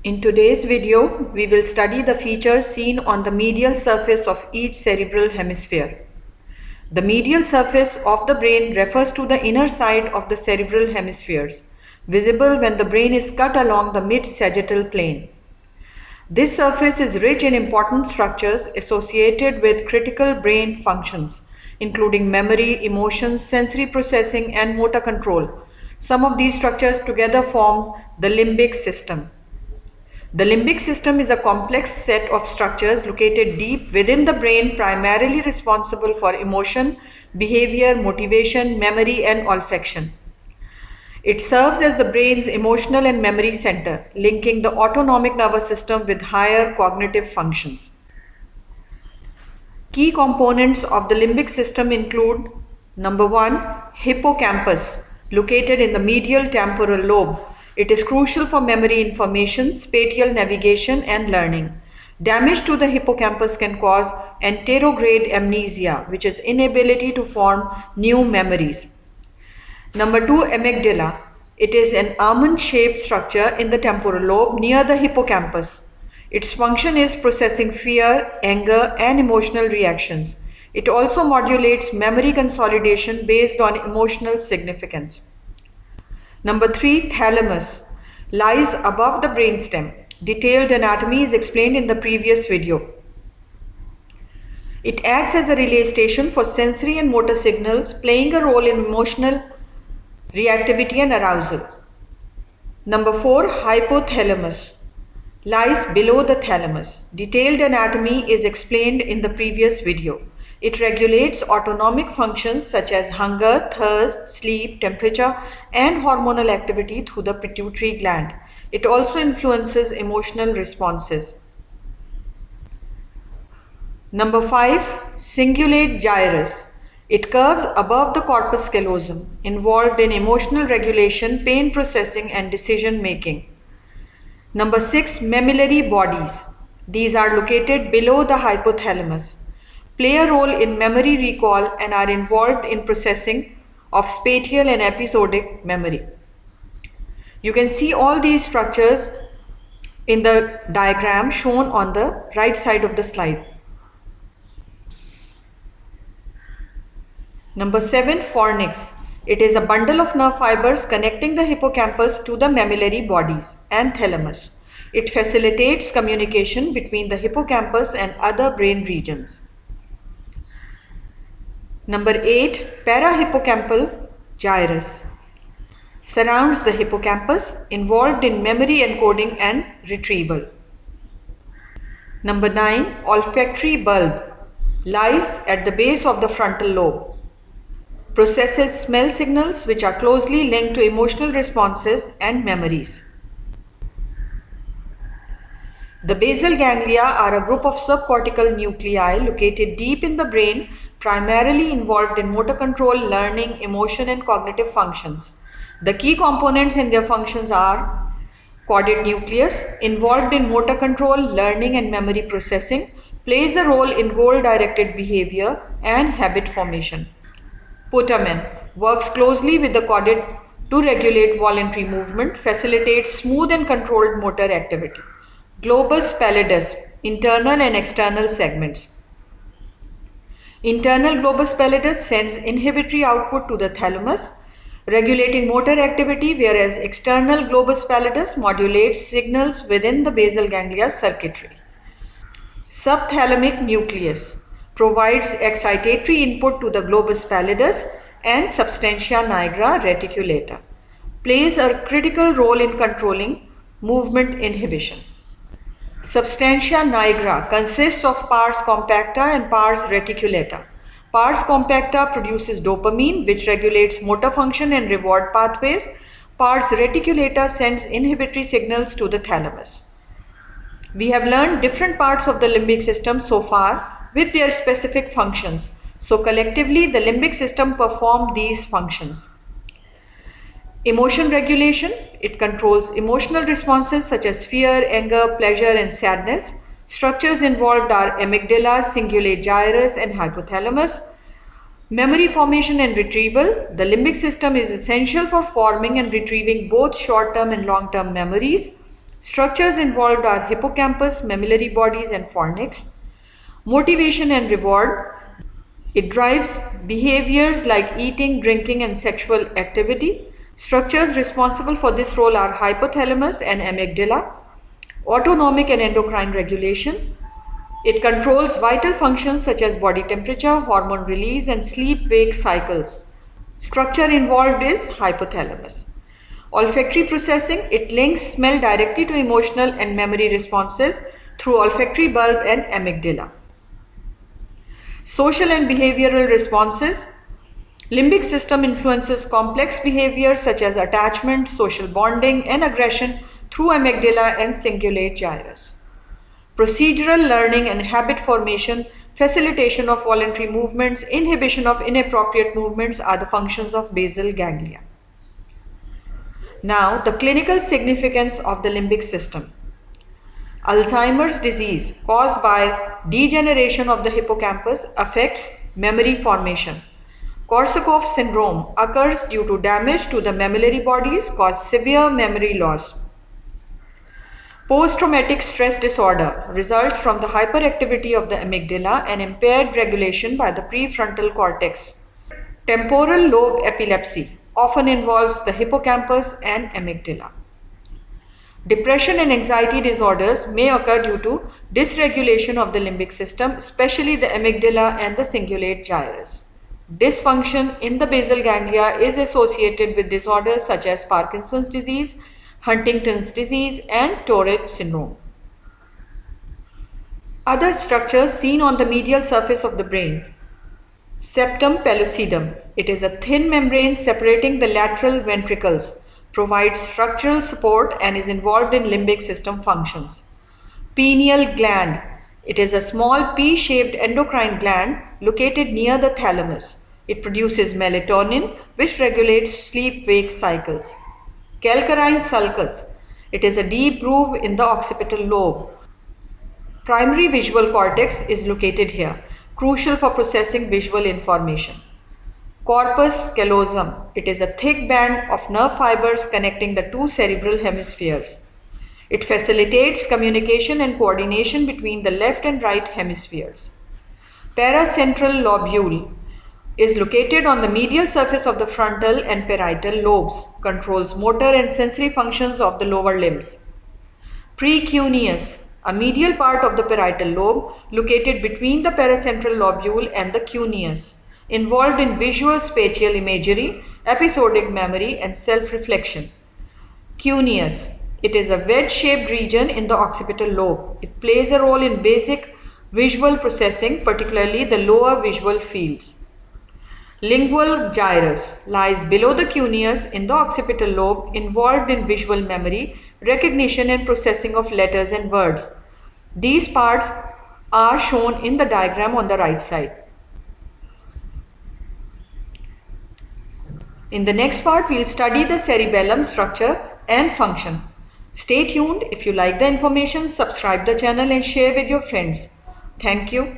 In today's video, we will study the features seen on the medial surface of each cerebral hemisphere. The medial surface of the brain refers to the inner side of the cerebral hemispheres, visible when the brain is cut along the mid-sagittal plane. This surface is rich in important structures associated with critical brain functions, including memory, emotions, sensory processing, and motor control. Some of these structures together form the limbic system. The limbic system is a complex set of structures located deep within the brain, primarily responsible for emotion, behavior, motivation, memory, and olfaction. It serves as the brain's emotional and memory center, linking the autonomic nervous system with higher cognitive functions. Key components of the limbic system include: number 1, hippocampus, located in the medial temporal lobe. It is crucial for memory information, spatial navigation, and learning. Damage to the hippocampus can cause anterograde amnesia, which is inability to form new memories. Number 2, amygdala. It is an almond-shaped structure in the temporal lobe near the hippocampus. Its function is processing fear, anger, and emotional reactions. It also modulates memory consolidation based on emotional significance. Number 3, thalamus, lies above the brainstem. Detailed anatomy is explained in the previous video. It acts as a relay station for sensory and motor signals, playing a role in emotional reactivity and arousal. Number 4, hypothalamus, lies below the thalamus. Detailed anatomy is explained in the previous video. It regulates autonomic functions such as hunger, thirst, sleep, temperature, and hormonal activity through the pituitary gland. It also influences emotional responses. Number 5, cingulate gyrus. It curves above the corpus callosum, involved in emotional regulation, pain processing, and decision making. Number 6, mammillary bodies. These are located below the hypothalamus, play a role in memory recall, and are involved in processing of spatial and episodic memory. You can see all these structures in the diagram shown on the right side of the slide. Number 7, fornix. It is a bundle of nerve fibers connecting the hippocampus to the mammillary bodies and thalamus. It facilitates communication between the hippocampus and other brain regions. Number 8, parahippocampal gyrus, surrounds the hippocampus, involved in memory encoding and retrieval. Number 9, olfactory bulb, lies at the base of the frontal lobe, processes smell signals which are closely linked to emotional responses and memories. The basal ganglia are a group of subcortical nuclei located deep in the brain, primarily involved in motor control, learning, emotion, and cognitive functions. The key components in their functions are: caudate nucleus, involved in motor control, learning, and memory processing, plays a role in goal-directed behavior and habit formation. Putamen, works closely with the caudate to regulate voluntary movement, facilitates smooth and controlled motor activity. Globus pallidus, internal and external segments. Internal globus pallidus sends inhibitory output to the thalamus, regulating motor activity, whereas external globus pallidus modulates signals within the basal ganglia circuitry. Subthalamic nucleus provides excitatory input to the globus pallidus and substantia nigra reticulata, plays a critical role in controlling movement inhibition. Substantia nigra consists of pars compacta and pars reticulata. Pars compacta produces dopamine, which regulates motor function and reward pathways. Pars reticulata sends inhibitory signals to the thalamus. We have learned different parts of the limbic system so far with their specific functions. So collectively, the limbic system performs these functions. Emotion regulation, it controls emotional responses such as fear, anger, pleasure, and sadness. Structures involved are amygdala, cingulate gyrus, and hypothalamus. Memory formation and retrieval, the limbic system is essential for forming and retrieving both short-term and long-term memories. Structures involved are hippocampus, mammillary bodies, and fornix. Motivation and reward. It drives behaviors like eating, drinking, and sexual activity. Structures responsible for this role are hypothalamus and amygdala. Autonomic and endocrine regulation. It controls vital functions such as body temperature, hormone release, and sleep-wake cycles. Structure involved is hypothalamus. Olfactory processing. It links smell directly to emotional and memory responses through olfactory bulb and amygdala. Social and behavioral responses. Limbic system influences complex behaviors such as attachment, social bonding, and aggression through amygdala and cingulate gyrus. Procedural learning and habit formation, facilitation of voluntary movements, inhibition of inappropriate movements are the functions of basal ganglia. Now, the clinical significance of the limbic system. Alzheimer's disease caused by degeneration of the hippocampus affects memory formation. Korsakoff syndrome occurs due to damage to the mammillary bodies, cause severe memory loss. Post-traumatic stress disorder results from the hyperactivity of the amygdala and impaired regulation by the prefrontal cortex. Temporal lobe epilepsy often involves the hippocampus and amygdala. Depression and anxiety disorders may occur due to dysregulation of the limbic system, especially the amygdala and the cingulate gyrus. Dysfunction in the basal ganglia is associated with disorders such as Parkinson's disease, Huntington's disease, and Tourette syndrome. Other structures seen on the medial surface of the brain. Septum pellucidum. It is a thin membrane separating the lateral ventricles, provides structural support, and is involved in limbic system functions. Pineal gland. It is a small pea-shaped endocrine gland located near the thalamus. It produces melatonin, which regulates sleep-wake cycles. Calcarine sulcus. It is a deep groove in the occipital lobe. Primary visual cortex is located here, crucial for processing visual information. Corpus callosum. It is a thick band of nerve fibers connecting the two cerebral hemispheres. It facilitates communication and coordination between the left and right hemispheres. Paracentral lobule is located on the medial surface of the frontal and parietal lobes, controls motor and sensory functions of the lower limbs. Precuneus, a medial part of the parietal lobe located between the paracentral lobule and the cuneus, involved in visual spatial imagery, episodic memory, and self-reflection. Cuneus. It is a wedge-shaped region in the occipital lobe. It plays a role in basic visual processing, particularly the lower visual fields. Lingual gyrus lies below the cuneus in the occipital lobe, involved in visual memory, recognition, and processing of letters and words. These parts are shown in the diagram on the right side. In the next part, we will study the cerebellum structure and function. Stay tuned. If you like the information, subscribe the channel and share with your friends. Thank you.